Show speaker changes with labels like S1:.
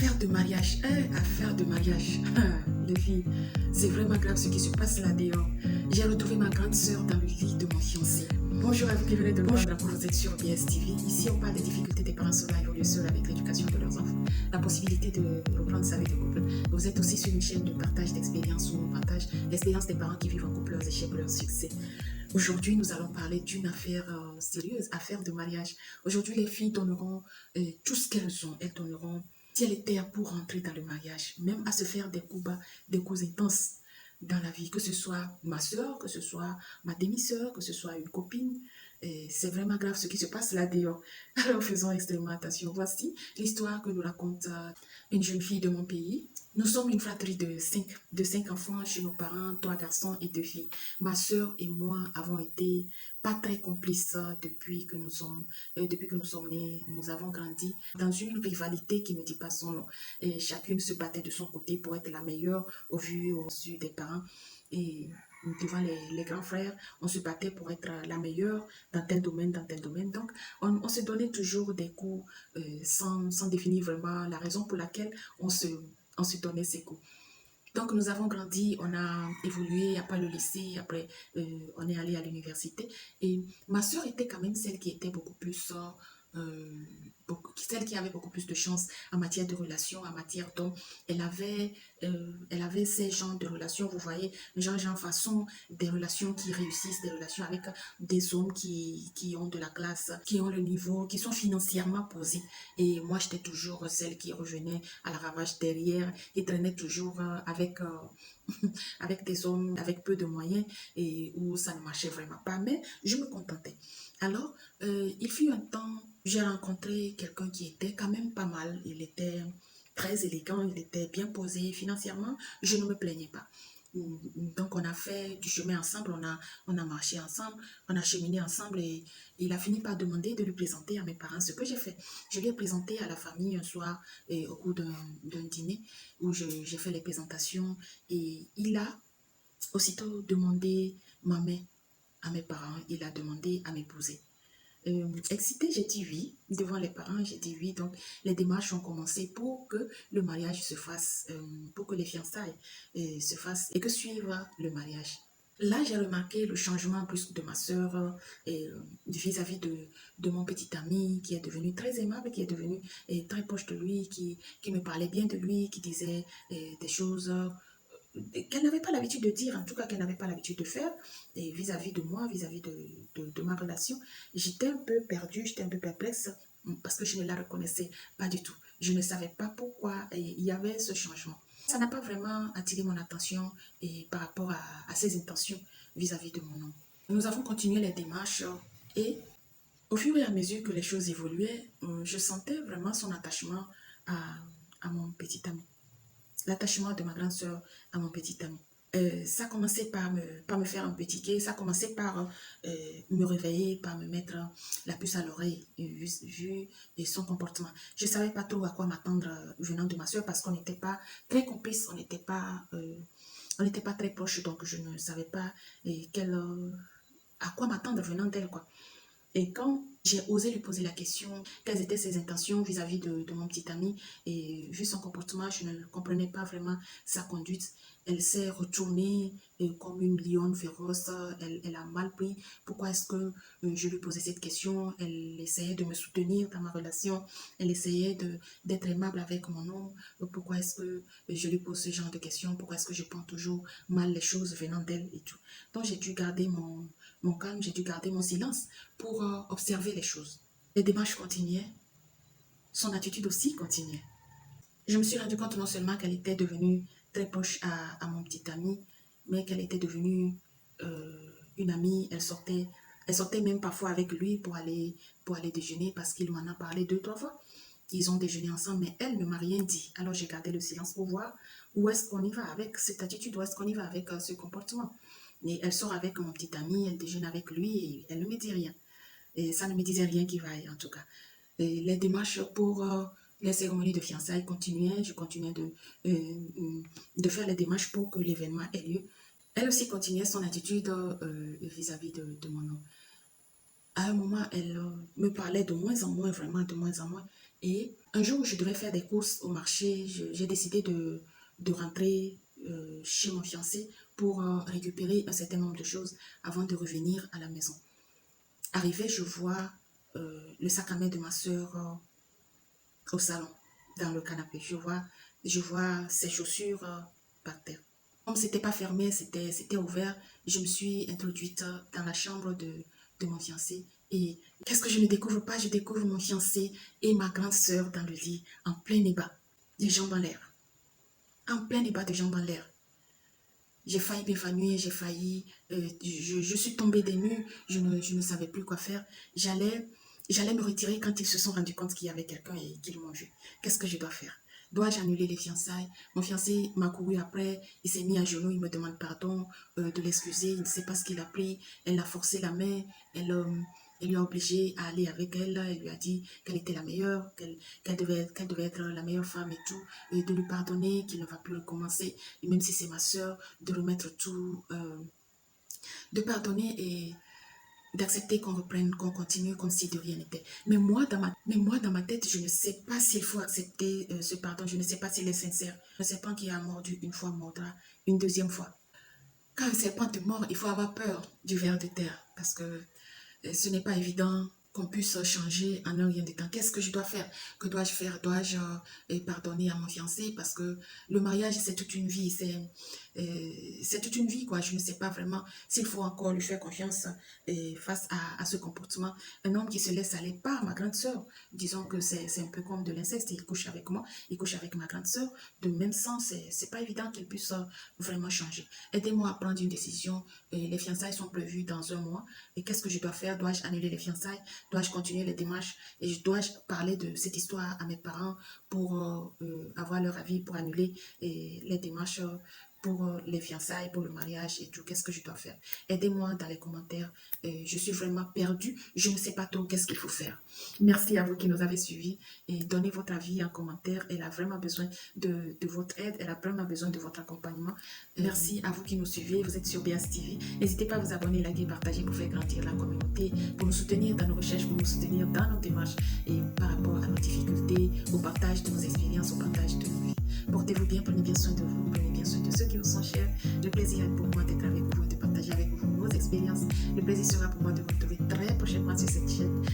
S1: Affaire de mariage, affaire de mariage. Les filles, c'est vraiment grave ce qui se passe là dehors. J'ai retrouvé ma grande sœur dans le lit de mon fiancé. Bonjour à vous qui venez de le voir, vous êtes sur BSTV. Ici, on parle des difficultés des parents seuls à évoluer seuls avec l'éducation de leurs enfants, la possibilité de reprendre sa vie de couple. Vous êtes aussi sur une chaîne de partage d'expériences où on partage l'expérience des parents qui vivent en couple, leurs échecs, leurs succès. Aujourd'hui, nous allons parler d'une affaire sérieuse, affaire de mariage. Aujourd'hui, les filles donneront tout ce qu'elles ont. Elles donneront ciel et terre pour rentrer dans le mariage, même à se faire des coups bas, des coups intenses dans la vie, que ce soit ma soeur, que ce soit ma demi-soeur, que ce soit une copine. C'est vraiment grave ce qui se passe là dehors. Alors faisons extrêmement attention. Voici l'histoire que nous raconte une jeune fille de mon pays. Nous sommes une fratrie de cinq enfants chez nos parents, 3 garçons et 2 filles. Ma soeur et moi avons été pas très complices depuis que nous sommes nés. Nous avons grandi dans une rivalité qui ne dit pas son nom. Et chacune se battait de son côté pour être la meilleure au su des parents. Et devant les grands frères, on se battait pour être la meilleure dans tel domaine, dans tel domaine. Donc, on se donnait toujours des coups sans définir vraiment la raison pour laquelle on se donnait ces coups. Donc, nous avons grandi, on a évolué après le lycée, après on est allé à l'université. Et ma soeur était quand même celle qui était celle qui avait beaucoup plus de chance en matière de relations, en matière d'hommes. Elle avait ces genres de relations, vous voyez, genre façon, des relations qui réussissent, des relations avec des hommes qui ont de la classe, qui ont le niveau, qui sont financièrement posés. Et moi, j'étais toujours celle qui revenait à la ramasse derrière et traînait toujours avec des hommes avec peu de moyens et où ça ne marchait vraiment pas. Mais je me contentais. Alors, il fut un temps, j'ai rencontré quelqu'un qui était quand même pas mal. Il était très élégant, il était bien posé financièrement. Je ne me plaignais pas. Donc, on a fait du chemin ensemble, on a marché ensemble, on a cheminé ensemble et il a fini par demander de lui présenter à mes parents ce que j'ai fait. Je lui ai présenté à la famille un soir et au cours d'un dîner où j'ai fait les présentations et il a aussitôt demandé ma main à mes parents, il a demandé à m'épouser. Excitée, j'ai dit oui. Devant les parents, j'ai dit oui. Donc, les démarches ont commencé pour que le mariage se fasse, pour que les fiançailles se fassent et que suive le mariage. Là, j'ai remarqué le changement plus de ma soeur vis-à-vis de mon petit ami qui est devenu très aimable, qui est devenu très proche de lui, qui me parlait bien de lui, qui disait des choses qu'elle n'avait pas l'habitude de dire, en tout cas qu'elle n'avait pas l'habitude de faire, et vis-à-vis de moi, vis-à-vis de ma relation, j'étais un peu perdue, j'étais un peu perplexe, parce que je ne la reconnaissais pas du tout. Je ne savais pas pourquoi il y avait ce changement. Ça n'a pas vraiment attiré mon attention et par rapport à ses intentions vis-à-vis de mon homme. Nous avons continué les démarches et au fur et à mesure que les choses évoluaient, je sentais vraiment son attachement à, à mon petit ami, l'attachement de ma grande sœur à mon petit ami. Ça commençait par me faire un petit quai, ça commençait par me réveiller, par me mettre la puce à l'oreille, vu son comportement. Je ne savais pas trop à quoi m'attendre venant de ma soeur parce qu'on n'était pas très complices, on n'était pas très proches, donc je ne savais pas à quoi m'attendre venant d'elle, quoi. Et quand j'ai osé lui poser la question, quelles étaient ses intentions vis-à-vis de mon petit ami, et vu son comportement, je ne comprenais pas vraiment sa conduite. Elle s'est retournée comme une lionne féroce, elle a mal pris. Pourquoi est-ce que je lui posais cette question? Elle essayait de me soutenir dans ma relation, elle essayait d'être aimable avec mon homme. Pourquoi est-ce que je lui pose ce genre de questions? Pourquoi est-ce que je prends toujours mal les choses venant d'elle et tout? Donc j'ai dû garder mon calme, j'ai dû garder mon silence pour observer les choses. Les démarches continuaient, son attitude aussi continuait. Je me suis rendu compte non seulement qu'elle était devenue très proche à mon petit ami, mais qu'elle était devenue une amie. Elle sortait même parfois avec lui pour aller déjeuner parce qu'il m'en a parlé 2, 3 fois. Ils ont déjeuné ensemble, mais elle ne m'a rien dit. Alors j'ai gardé le silence pour voir où est-ce qu'on y va avec cette attitude, où est-ce qu'on y va avec ce comportement. Et elle sort avec mon petit ami, elle déjeune avec lui et elle ne me dit rien. Et ça ne me disait rien qui vaille, en tout cas. Et les démarches pour les cérémonies de fiançailles continuaient. Je continuais de faire les démarches pour que l'événement ait lieu. Elle aussi continuait son attitude vis-à-vis de mon homme. À un moment, elle me parlait de moins en moins, vraiment de moins en moins. Et un jour où je devais faire des courses au marché, j'ai décidé de rentrer chez mon fiancé pour récupérer un certain nombre de choses avant de revenir à la maison. Arrivé, je vois le sac à main de ma soeur au salon, dans le canapé. Je vois ses chaussures par terre. Comme c'était pas fermé, c'était ouvert, je me suis introduite dans la chambre de mon fiancé. Et qu'est-ce que je ne découvre pas? Je découvre mon fiancé et ma grande sœur dans le lit, en plein débat, des jambes en l'air. En plein débat, des jambes en l'air. J'ai failli m'évanouir, je suis tombée des nues, je ne savais plus quoi faire. J'allais me retirer quand ils se sont rendus compte qu'il y avait quelqu'un et qu'ils m'ont vu. Qu'est-ce que je dois faire? Dois-je annuler les fiançailles? Mon fiancé m'a couru après, il s'est mis à genoux, il me demande pardon, de l'excuser, il ne sait pas ce qu'il a pris. Elle a forcé la main, elle lui a obligé à aller avec elle, elle lui a dit qu'elle était la meilleure, qu'elle devait être la meilleure femme et tout, et de lui pardonner, qu'il ne va plus recommencer, et même si c'est ma soeur, de remettre tout, de pardonner et d'accepter qu'on reprenne, qu'on continue comme si de rien n'était. Mais moi, dans ma tête, je ne sais pas s'il faut accepter ce pardon, je ne sais pas s'il est sincère. Le serpent qui a mordu une fois mordra une deuxième fois. Quand un serpent te mord, il faut avoir peur du ver de terre parce que ce n'est pas évident qu'on puisse changer en un rien de temps. Qu'est-ce que je dois faire? Que dois-je faire? Dois-je pardonner à mon fiancé? Parce que le mariage, c'est toute une vie. C'est toute une vie, quoi. Je ne sais pas vraiment s'il faut encore lui faire confiance face à ce comportement. Un homme qui se laisse aller par ma grande sœur, disons que c'est un peu comme de l'inceste. Il couche avec moi, il couche avec ma grande sœur. De même sens, c'est pas évident qu'il puisse vraiment changer. Aidez-moi à prendre une décision. Les fiançailles sont prévues dans un mois. Et qu'est-ce que je dois faire? Dois-je annuler les fiançailles? Dois-je continuer les démarches? Et dois-je parler de cette histoire à mes parents pour avoir leur avis, pour annuler les démarches pour les fiançailles, pour le mariage et tout? Qu'est-ce que je dois faire? Aidez-moi dans les commentaires. Je suis vraiment perdue. Je ne sais pas trop qu'est-ce qu'il faut faire. Merci à vous qui nous avez suivis et donnez votre avis en commentaire. Elle a vraiment besoin de votre aide. Elle a vraiment besoin de votre accompagnement. Merci à vous qui nous suivez. Vous êtes sur BS TV. N'hésitez pas à vous abonner, liker, partager pour faire grandir la communauté, pour nous soutenir dans nos recherches, pour nous soutenir dans nos démarches et par rapport à nos difficultés, au partage de nos expériences, au partage de nos vies. Portez-vous bien, prenez bien soin de vous, prenez bien soin de ceux qui vous sont chers. Le plaisir est pour moi d'être avec vous et de partager avec vous nos expériences. Le plaisir sera pour moi de vous retrouver très prochainement sur cette chaîne.